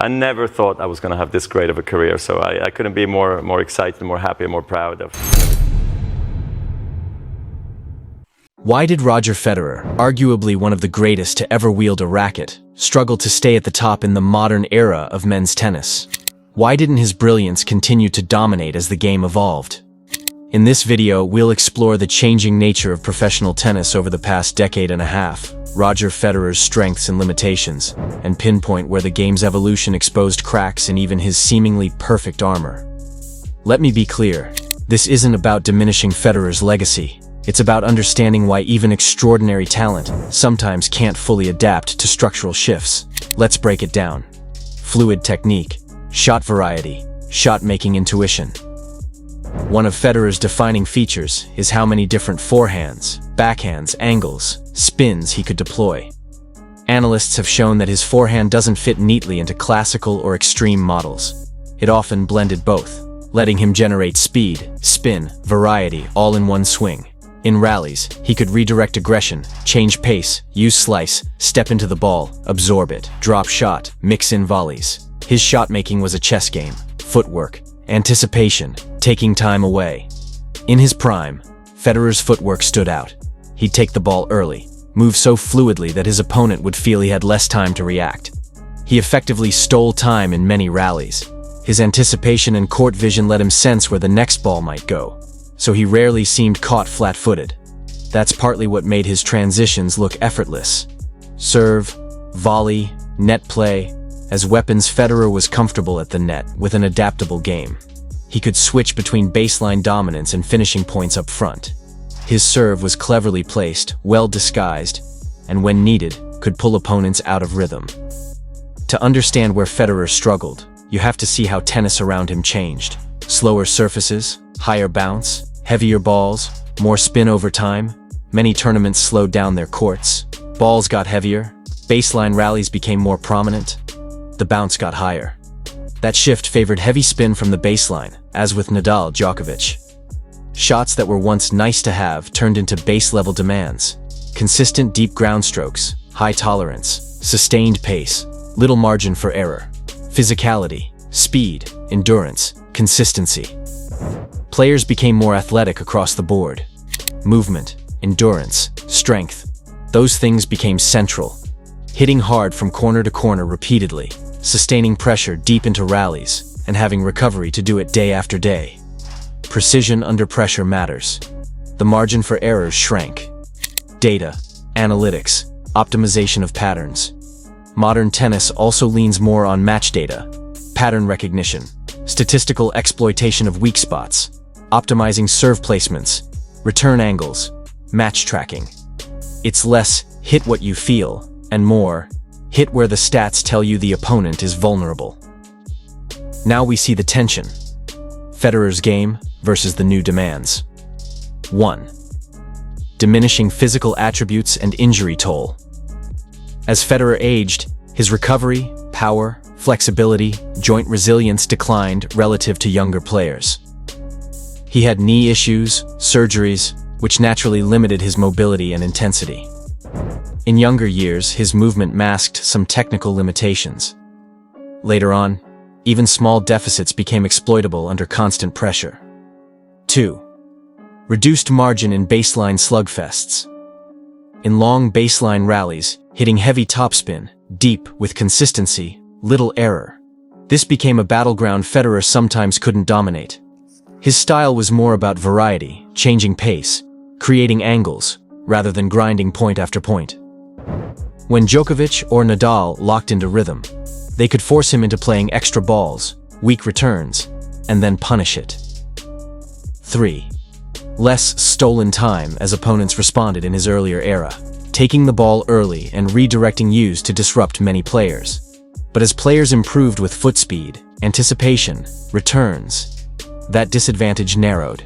I never thought I was going to have this great of a career, so I couldn't be more excited, more happy, more proud of. Why did Roger Federer, arguably one of the greatest to ever wield a racket, struggle to stay at the top in the modern era of men's tennis? Why didn't his brilliance continue to dominate as the game evolved? In this video, we'll explore the changing nature of professional tennis over the past decade and a half, Roger Federer's strengths and limitations, and pinpoint where the game's evolution exposed cracks in even his seemingly perfect armor. Let me be clear, this isn't about diminishing Federer's legacy. It's about understanding why even extraordinary talent sometimes can't fully adapt to structural shifts. Let's break it down. Fluid technique, shot variety, shot-making intuition. One of Federer's defining features is how many different forehands, backhands, angles, spins he could deploy. Analysts have shown that his forehand doesn't fit neatly into classical or extreme models. It often blended both, letting him generate speed, spin, variety all in one swing. In rallies, he could redirect aggression, change pace, use slice, step into the ball, absorb it, drop shot, mix in volleys. His shot-making was a chess game, footwork, anticipation, taking time away. In his prime, Federer's footwork stood out. He'd take the ball early, move so fluidly that his opponent would feel he had less time to react. He effectively stole time in many rallies. His anticipation and court vision let him sense where the next ball might go, so he rarely seemed caught flat-footed. That's partly what made his transitions look effortless. Serve, volley, net play. As weapons, Federer was comfortable at the net with an adaptable game. He could switch between baseline dominance and finishing points up front. His serve was cleverly placed, well disguised, and when needed, could pull opponents out of rhythm. To understand where Federer struggled, you have to see how tennis around him changed. Slower surfaces, higher bounce, heavier balls, more spin over time. Many tournaments slowed down their courts. Balls got heavier, baseline rallies became more prominent. The bounce got higher. That shift favored heavy spin from the baseline, as with Nadal, Djokovic. Shots that were once nice to have turned into base-level demands. Consistent deep ground strokes, high tolerance, sustained pace, little margin for error. Physicality, speed, endurance, consistency. Players became more athletic across the board. Movement, endurance, strength. Those things became central. Hitting hard from corner to corner repeatedly, sustaining pressure deep into rallies, and having recovery to do it day after day. Precision under pressure matters. The margin for errors shrank. Data, analytics, optimization of patterns. Modern tennis also leans more on match data, pattern recognition, statistical exploitation of weak spots, optimizing serve placements, return angles, match tracking. It's less hit what you feel, and more hit where the stats tell you the opponent is vulnerable. Now we see the tension. Federer's game versus the new demands. 1. Diminishing physical attributes and injury toll. As Federer aged, his recovery, power, flexibility, joint resilience declined relative to younger players. He had knee issues, surgeries, which naturally limited his mobility and intensity. In younger years, his movement masked some technical limitations. Later on, even small deficits became exploitable under constant pressure. 2. Reduced margin in baseline slugfests. In long baseline rallies, hitting heavy topspin, deep with consistency, little error. This became a battleground Federer sometimes couldn't dominate. His style was more about variety, changing pace, creating angles, rather than grinding point after point. When Djokovic or Nadal locked into rhythm, they could force him into playing extra balls, weak returns, and then punish it. 3. Less stolen time as opponents responded in his earlier era, taking the ball early and redirecting use to disrupt many players. But as players improved with foot speed, anticipation, returns, that disadvantage narrowed.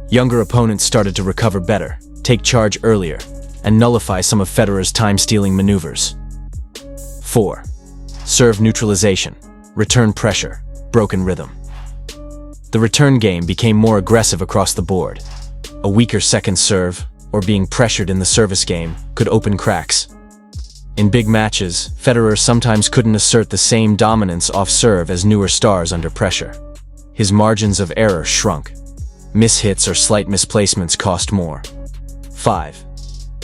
Younger opponents started to recover better, take charge earlier, and nullify some of Federer's time-stealing maneuvers. 4. Serve neutralization, return pressure, broken rhythm. The return game became more aggressive across the board. A weaker second serve, or being pressured in the service game, could open cracks. In big matches, Federer sometimes couldn't assert the same dominance off-serve as newer stars under pressure. His margins of error shrunk. Mishits or slight misplacements cost more. 5.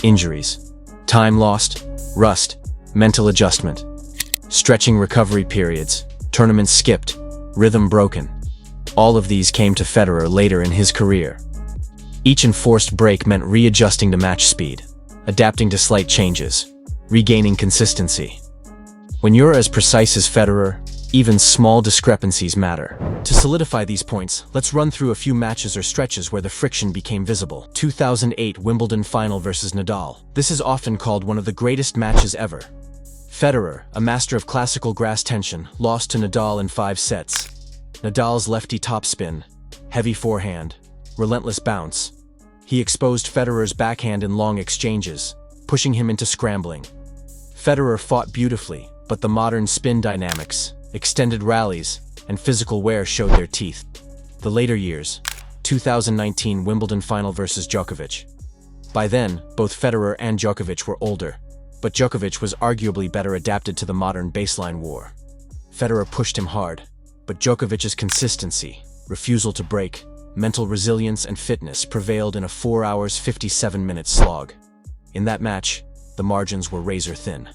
Injuries. Time lost, rust, mental adjustment. Stretching recovery periods, tournaments skipped, rhythm broken. All of these came to Federer later in his career. Each enforced break meant readjusting to match speed, adapting to slight changes, regaining consistency. When you're as precise as Federer, even small discrepancies matter. To solidify these points, let's run through a few matches or stretches where the friction became visible. 2008 Wimbledon final versus Nadal. This is often called one of the greatest matches ever. Federer, a master of classical grass tension, lost to Nadal in 5 sets. Nadal's lefty topspin, heavy forehand, relentless bounce. He exposed Federer's backhand in long exchanges, pushing him into scrambling. Federer fought beautifully, but the modern spin dynamics, extended rallies, and physical wear showed their teeth. The later years, 2019 Wimbledon final versus Djokovic. By then, both Federer and Djokovic were older, but Djokovic was arguably better adapted to the modern baseline war. Federer pushed him hard, but Djokovic's consistency, refusal to break, mental resilience and fitness prevailed in a 4 hours 57-minute slog. In that match, the margins were razor thin.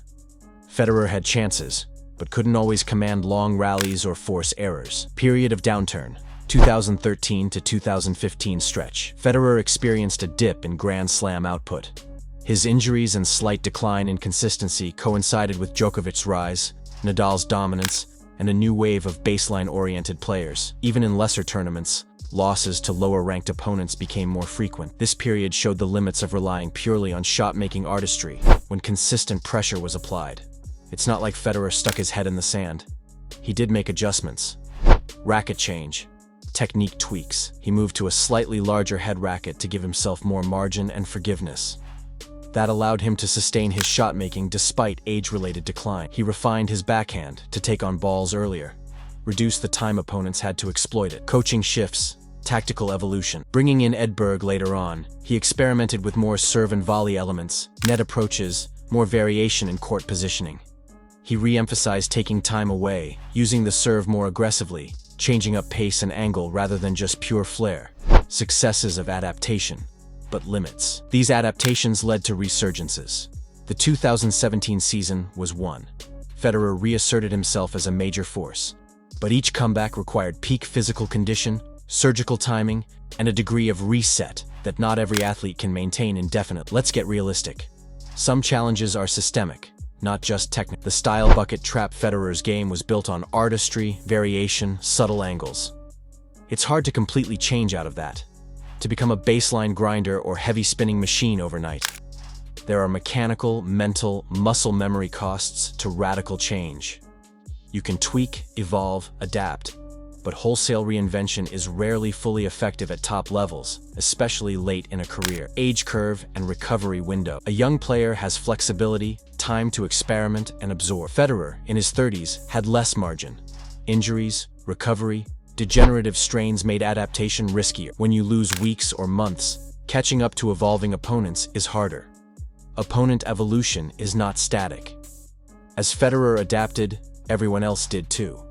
Federer had chances, but couldn't always command long rallies or force errors. Period of downturn, 2013 to 2015 stretch. Federer experienced a dip in Grand Slam output. His injuries and slight decline in consistency coincided with Djokovic's rise, Nadal's dominance, and a new wave of baseline-oriented players. Even in lesser tournaments, losses to lower-ranked opponents became more frequent. This period showed the limits of relying purely on shot-making artistry when consistent pressure was applied. It's not like Federer stuck his head in the sand. He did make adjustments. Racket change, technique tweaks. He moved to a slightly larger head racket to give himself more margin and forgiveness. That allowed him to sustain his shot-making despite age-related decline. He refined his backhand to take on balls earlier, reduced the time opponents had to exploit it. Coaching shifts, tactical evolution. Bringing in Edberg later on, he experimented with more serve and volley elements, net approaches, more variation in court positioning. He re-emphasized taking time away, using the serve more aggressively, changing up pace and angle rather than just pure flair. Successes of adaptation, but limits. These adaptations led to resurgences. The 2017 season was one. Federer reasserted himself as a major force, but each comeback required peak physical condition, surgical timing, and a degree of reset that not every athlete can maintain indefinitely. Let's get realistic. Some challenges are systemic, not just technical. The style bucket trap Federer's game was built on artistry, variation, subtle angles. It's hard to completely change out of that, to become a baseline grinder or heavy spinning machine overnight. There are mechanical, mental, muscle memory costs to radical change. You can tweak, evolve, adapt, but wholesale reinvention is rarely fully effective at top levels, especially late in a career. Age curve and recovery window. A young player has flexibility, time to experiment and absorb. Federer, in his 30s, had less margin. Injuries, recovery, degenerative strains made adaptation riskier. When you lose weeks or months, catching up to evolving opponents is harder. Opponent evolution is not static. As Federer adapted, everyone else did too.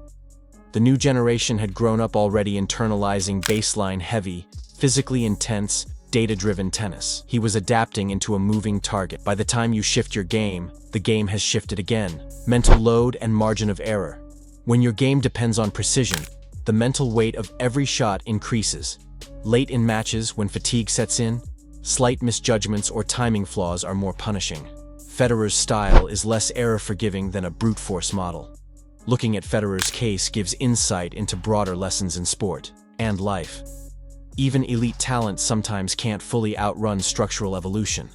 The new generation had grown up already internalizing baseline-heavy, physically intense, data-driven tennis. He was adapting into a moving target. By the time you shift your game, the game has shifted again. Mental load and margin of error. When your game depends on precision, the mental weight of every shot increases. Late in matches, when fatigue sets in, slight misjudgments or timing flaws are more punishing. Federer's style is less error-forgiving than a brute force model. Looking at Federer's case gives insight into broader lessons in sport and life. Even elite talent sometimes can't fully outrun structural evolution.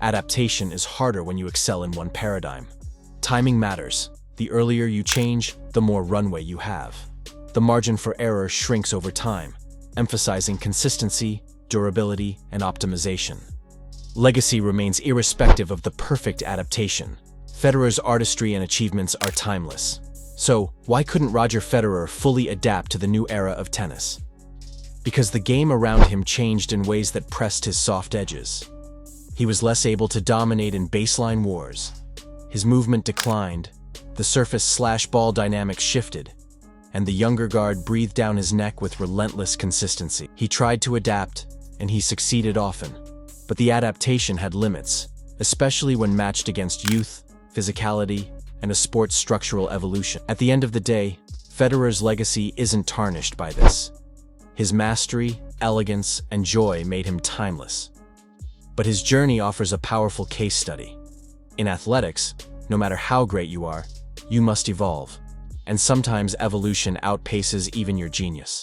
Adaptation is harder when you excel in one paradigm. Timing matters. The earlier you change, the more runway you have. The margin for error shrinks over time, emphasizing consistency, durability, and optimization. Legacy remains irrespective of the perfect adaptation. Federer's artistry and achievements are timeless. So, why couldn't Roger Federer fully adapt to the new era of tennis? Because the game around him changed in ways that pressed his soft edges. He was less able to dominate in baseline wars. His movement declined, the surface/ball dynamics shifted, and the younger guard breathed down his neck with relentless consistency. He tried to adapt, and he succeeded often. But the adaptation had limits, especially when matched against youth, physicality, and a sport's structural evolution. At the end of the day, Federer's legacy isn't tarnished by this. His mastery, elegance, and joy made him timeless. But his journey offers a powerful case study. In athletics, no matter how great you are, you must evolve. And sometimes evolution outpaces even your genius.